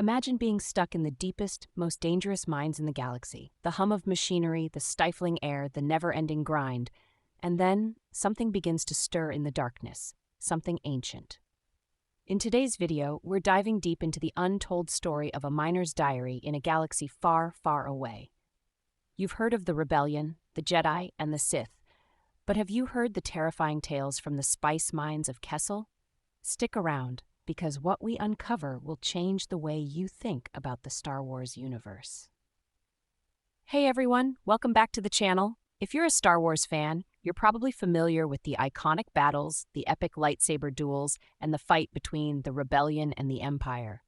Imagine being stuck in the deepest, most dangerous mines in the galaxy. The hum of machinery, the stifling air, the never-ending grind. And then, something begins to stir in the darkness. Something ancient. In today's video, we're diving deep into the untold story of a miner's diary in a galaxy far, far away. You've heard of the Rebellion, the Jedi, and the Sith, but have you heard the terrifying tales from the spice mines of Kessel? Stick around, because what we uncover will change the way you think about the Star Wars universe. Hey everyone, welcome back to the channel. If you're a Star Wars fan, you're probably familiar with the iconic battles, the epic lightsaber duels, and the fight between the Rebellion and the Empire.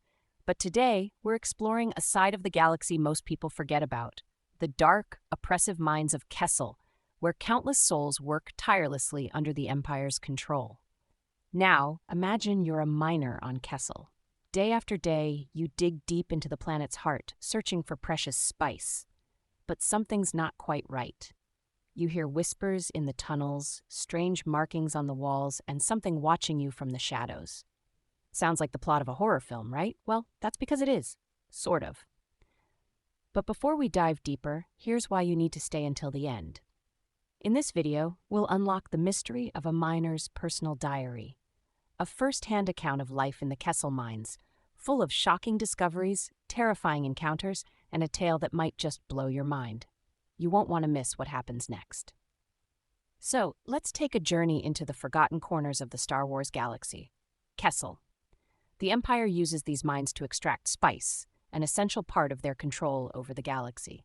But today, we're exploring a side of the galaxy most people forget about, the dark, oppressive mines of Kessel, where countless souls work tirelessly under the Empire's control. Now, imagine you're a miner on Kessel. Day after day, you dig deep into the planet's heart, searching for precious spice. But something's not quite right. You hear whispers in the tunnels, strange markings on the walls, and something watching you from the shadows. Sounds like the plot of a horror film, right? Well, that's because it is. Sort of. But before we dive deeper, here's why you need to stay until the end. In this video, we'll unlock the mystery of a miner's personal diary. A first-hand account of life in the Kessel mines, full of shocking discoveries, terrifying encounters, and a tale that might just blow your mind. You won't want to miss what happens next. So, let's take a journey into the forgotten corners of the Star Wars galaxy. Kessel. The Empire uses these mines to extract spice, an essential part of their control over the galaxy.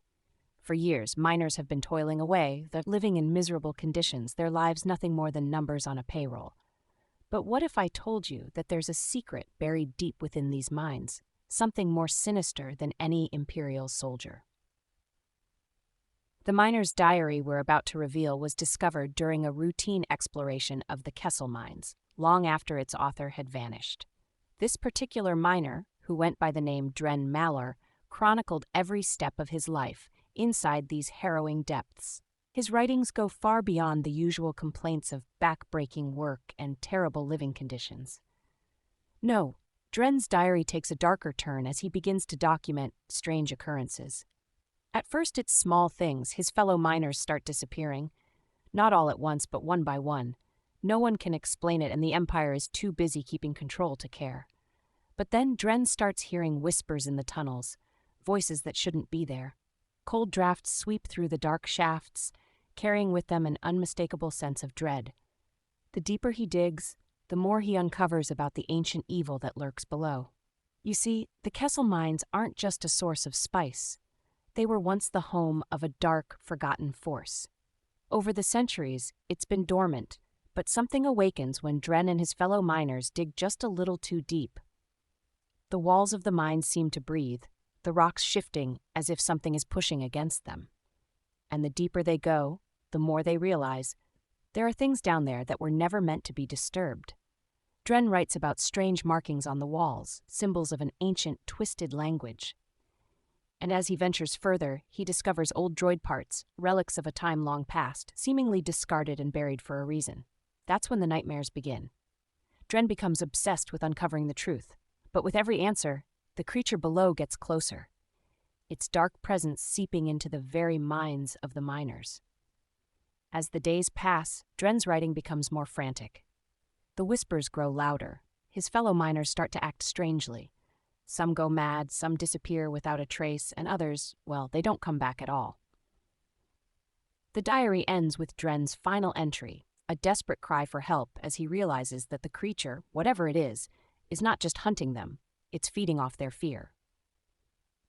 For years, miners have been toiling away, living in miserable conditions, their lives nothing more than numbers on a payroll. But what if I told you that there's a secret buried deep within these mines, something more sinister than any Imperial soldier? The miner's diary we're about to reveal was discovered during a routine exploration of the Kessel mines, long after its author had vanished. This particular miner, who went by the name Dren Malor, chronicled every step of his life inside these harrowing depths. His writings go far beyond the usual complaints of back-breaking work and terrible living conditions. No, Dren's diary takes a darker turn as he begins to document strange occurrences. At first it's small things. His fellow miners start disappearing. Not all at once, but one by one. No one can explain it, and the Empire is too busy keeping control to care. But then Dren starts hearing whispers in the tunnels, voices that shouldn't be there. Cold drafts sweep through the dark shafts, carrying with them an unmistakable sense of dread. The deeper he digs, the more he uncovers about the ancient evil that lurks below. You see, the Kessel mines aren't just a source of spice. They were once the home of a dark, forgotten force. Over the centuries, it's been dormant, but something awakens when Dren and his fellow miners dig just a little too deep. The walls of the mines seem to breathe, the rocks shifting as if something is pushing against them. And the deeper they go, the more they realize there are things down there that were never meant to be disturbed. Dren writes about strange markings on the walls, symbols of an ancient, twisted language. And as he ventures further, he discovers old droid parts, relics of a time long past, seemingly discarded and buried for a reason. That's when the nightmares begin. Dren becomes obsessed with uncovering the truth, but with every answer, the creature below gets closer, its dark presence seeping into the very minds of the miners. As the days pass, Dren's writing becomes more frantic. The whispers grow louder. His fellow miners start to act strangely. Some go mad, some disappear without a trace, and others, well, they don't come back at all. The diary ends with Dren's final entry, a desperate cry for help as he realizes that the creature, whatever it is not just hunting them, it's feeding off their fear.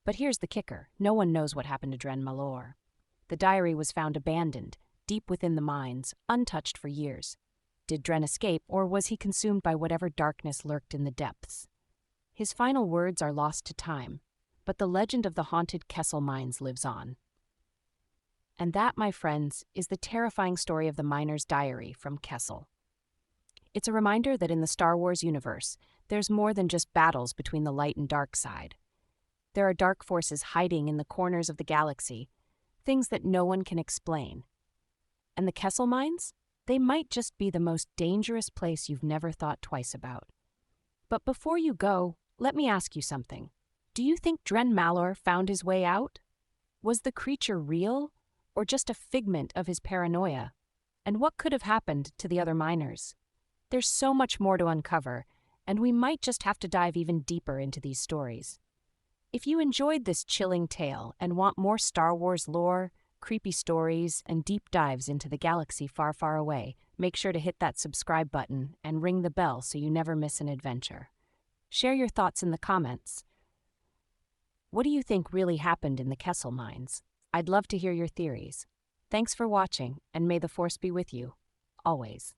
But here's the kicker. No one knows what happened to Dren Malor. The diary was found abandoned, deep within the mines, untouched for years. Did Dren escape, or was he consumed by whatever darkness lurked in the depths? His final words are lost to time, but the legend of the haunted Kessel mines lives on. And that, my friends, is the terrifying story of the miner's diary from Kessel. It's a reminder that in the Star Wars universe, there's more than just battles between the light and dark side. There are dark forces hiding in the corners of the galaxy, things that no one can explain. And the Kessel mines? They might just be the most dangerous place you've never thought twice about. But before you go, let me ask you something. Do you think Dren Malor found his way out? Was the creature real, or just a figment of his paranoia? And what could have happened to the other miners? There's so much more to uncover, and we might just have to dive even deeper into these stories. If you enjoyed this chilling tale and want more Star Wars lore, creepy stories, and deep dives into the galaxy far, far away, make sure to hit that subscribe button and ring the bell so you never miss an adventure. Share your thoughts in the comments. What do you think really happened in the Kessel Mines? I'd love to hear your theories. Thanks for watching, and may the Force be with you, always.